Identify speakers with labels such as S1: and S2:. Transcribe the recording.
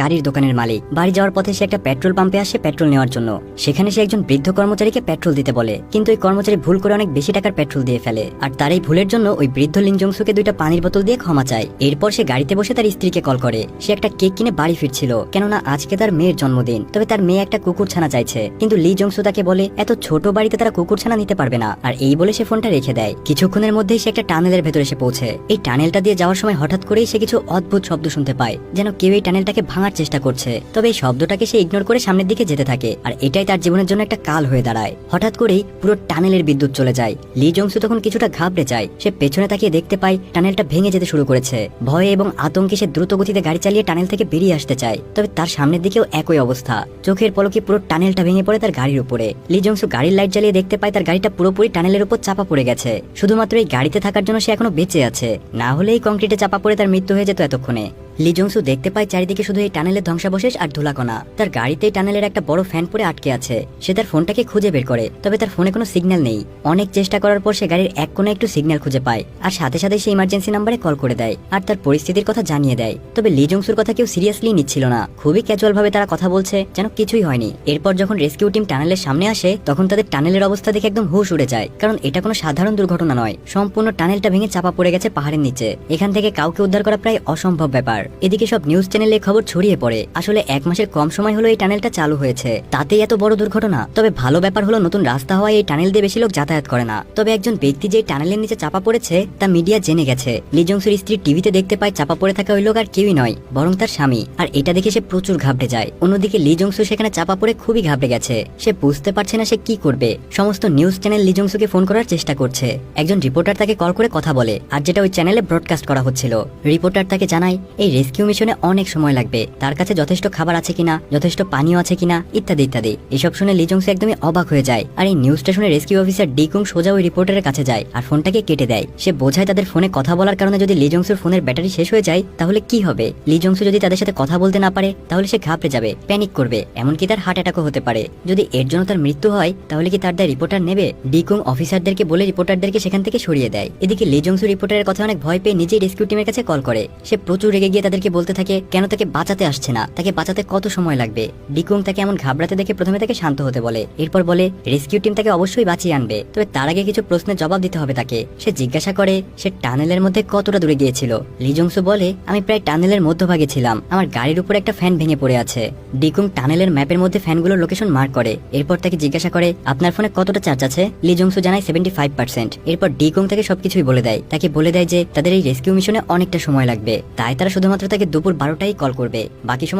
S1: গাড়ির দোকানের মালিক। বাড়ি যাওয়ার পথে সে একটা পেট্রোল পাম্পে আসে পেট্রোল নেওয়ার জন্য। সেখানে সে একজন বৃদ্ধ কর্মচারীকে পেট্রোল দিতে বলে, কিন্তু ওই কর্মচারী ভুল করে অনেক বেশি টাকার পেট্রোল দিয়ে ফেলে। আর তার এই ভুলের জন্য ওই বৃদ্ধ লিন জংসুকে 2টা পানির বোতল দিয়ে ক্ষমা চায়। এরপর সে গাড়িতে বসে তার স্ত্রীকে কল করে। সে একটা কেক কিনে বাড়ি ফিরছিল, কেননা আজকে তার মেয়ের জন্মদিন। তবে তার মেয়ে একটা কুকুরছানা চাইছে, কিন্তু লি জংসু তাকে বলে এত ছোট বাড়িতে তারা কুকুরছানা নিতে পারবে না। আর এই বলে সে ফোনটা রেখে দেয়। কিছুক্ষণের মধ্যেই সে একটা টানেলের ভেতরে এসে পৌঁছে। এই টানেলটা দিয়ে যাওয়ার সময় হঠাৎ করেই সে কিছু অদ্ভুত শব্দ শুনতে পায়, যেন কেউ এই টানেলটাকে ভাঙার চেষ্টা করছে। তবে এই শব্দটাকে সে ইগনোর করে সামনের দিকে যেতে থাকে, আর এটাই তার জীবনের জন্য একটা কাল হয়ে দাঁড়ায়। হঠাৎ করেই পুরো টানেলের বিদ্যুৎ চলে যায়। লি জংসু তখন কিছুটা ঘাবড়ে যায়। সে পেছনে তাকিয়ে দেখতে পায় টানেলটা ভেঙে যেতে শুরু করেছে। ভয়ে এবং আতঙ্কে সে দ্রুত গতিতে গাড়ি চালিয়ে টানেল থেকে বেরিয়ে আসতে চায়। তবে তার সামনের দিকেও একই অবস্থা। চোখের পলকে পুরো টানেলটা ভেঙে পড়ে তার গাড়ির উপরে। লি জংসু গাড়ির লাইট জ্বালিয়ে দেখতে পায় তার গাড়িটা পুরোপুরি টানেলের উপর চাপা পড়ে গেছে। শুধুমাত্র এই গাড়িতে থাকার জন্য সে এখনো বেঁচে আছে, না হলে এই কংক্রিটে চাপা পড়ে তার মৃত্যু হয়ে যেত এতক্ষণে। লি জংসু দেখতে পায় চারিদিকে শুধু এই টানেলের ধ্বংসাবশেষ আর ধুলাকণা। তার গাড়িতে টানেলের একটা বড় ফ্যান পড়ে আটকে আছে। সে তার ফোনটাকে খুঁজে বের করে, তবে তার ফোনে কোনো সিগন্যাল নেই। অনেক চেষ্টা করার পর সে গাড়ির এক কোণে একটু সিগন্যাল খুঁজে পায়, আর সাথে সাথে সে ইমার্জেন্সি নাম্বারে কল করে দেয় আর তার পরিস্থিতির কথা জানিয়ে দেয়। তবে লি জংসুর কথা কেউ সিরিয়াসলি নিচ্ছিল না। খুবই ক্যাজুয়াল ভাবে তারা কথা বলছে, যেন কিছুই হয়নি। এরপর যখন রেস্কিউ টিম টানেলের সামনে আসে, তখন তাদের টানেলের অবস্থা দেখে একদম হুশ উড়ে যায়, কারণ এটা কোনো সাধারণ দুর্ঘটনা নয়। সম্পূর্ণ টানেলটা ভেঙে চাপা পড়ে গেছে পাহাড়ের নিচে। এখান থেকে কাউকে উদ্ধার করা প্রায় অসম্ভব ব্যাপার। এদিকে সব নিউজ চ্যানেলে খবর ছড়িয়ে পড়ে। আসলে 1 মাসের কম সময় হলো এই টানেলটা চালু হয়েছে, তাতেই এত বড় দুর্ঘটনা। তবে ভালো ব্যাপার হলো নতুন রাস্তা হওয়ায় এই টানেল দিয়ে বেশি লোক যাতায়াত করে না। তবে একজন ব্যক্তি যে টানেলের নিচে চাপা পড়েছে তা মিডিয়া জেনে গেছে। লি জংসুর স্ত্রী টিভিতে দেখতে পায় চাপা পড়ে থাকা ওই লোক আর কেউই নয়, বরং তার স্বামী। আর এটা দেখে সে প্রচুর ঘাবড়ে যায়। অন্যদিকে লি জংসু সেখানে চাপা পড়ে খুবই ঘাবড়ে গেছে। সে বুঝতে পারছে না সে কি করবে। সমস্ত নিউজ চ্যানেল লি জংসুকে ফোন করার চেষ্টা করছে। একজন রিপোর্টার তাকে কল করে কথা বলে, আর যেটা ওই চ্যানেলে ব্রডকাস্ট করা হচ্ছিল। রিপোর্টার তাকে জানায় এই রেস্কিউ মিশনে অনেক সময় লাগবে, তার কাছে যথেষ্ট খাবার আছে কিনা, যথেষ্ট পানীয় আছে কিনা, ইত্যাদি ইত্যাদি। এসব শুনে লি জংসু একদমই অবাক হয়ে যায়। আর এই নিউজ স্টেশনের রেস্কিউ অফিসার ডিকুং সোজা ওই রিপোর্টারের কাছে যায় আর ফোনটাকে কেটে দেয়। সে বোঝায় তাদের ফোনে কথা বলার কারণে যদি লি জংসুর ফোনের ব্যাটারি শেষ হয়ে যায় তাহলে কি হবে। লি জংসু যদি তাদের সাথে কথা বলতে না পারে তাহলে সে ঘাবড়ে যাবে, প্যানিক করবে, এমনকি তার হার্ট অ্যাটাকও হতে পারে। যদি এর জন্য তার মৃত্যু হয় তাহলে কি তার দায় রিপোর্টার নেবে? ডিকুং অফিসারদেরকে বলে রিপোর্টারদেরকে সেখান থেকে সরিয়ে দেয়। এদিকে লি জংসু রিপোর্টারের কথা অনেক ভয় পেয়ে নিজেই রেস্কিউ টিমের কাছে কল করে। সে প্রচুর রেগে গিয়ে তাদেরকে বলতে থাকে কেন তাকে বাঁচাতে আসছে না, তাকে বাঁচাতে কত সময় লাগবে। ডিকুং তাকে এমন ঘাবড়াতে দেখে প্রথমে তাকে শান্ত হতে বলে, এরপর বলে রেস্কিউ টিম তাকে অবশ্যই বাঁচিয়ে আনবে, তবে তার আগে কিছু প্রশ্নের জবাব দিতে হবে তাকে। সে জিজ্ঞাসা করে সে টানেলের মধ্যে কতটা দূরে গিয়েছিল। লি জংসু বলে আমি প্রায় টানেলের মধ্যভাগে ছিলাম, আমার গাড়ির উপর একটা ফ্যান ভেঙে পড়ে আছে। ডিকুং টানেলের ম্যাপের মধ্যে ফ্যানগুলোর লোকেশন মার্ক করে। এরপর তাকে জিজ্ঞাসা করে আপনার ফোনে কতটা চার্জ আছে। লি জংসু জানায় 75%। এরপর ডিকুং তাকে সবকিছুই বলে দেয়। তাকে বলে দেয় যে তাদের এই রেস্কিউ মিশনে অনেকটা সময় লাগবে, তাই তারা শুধুমাত্র তাকে দুপুর 12টায় কল করবে, বাকি সময়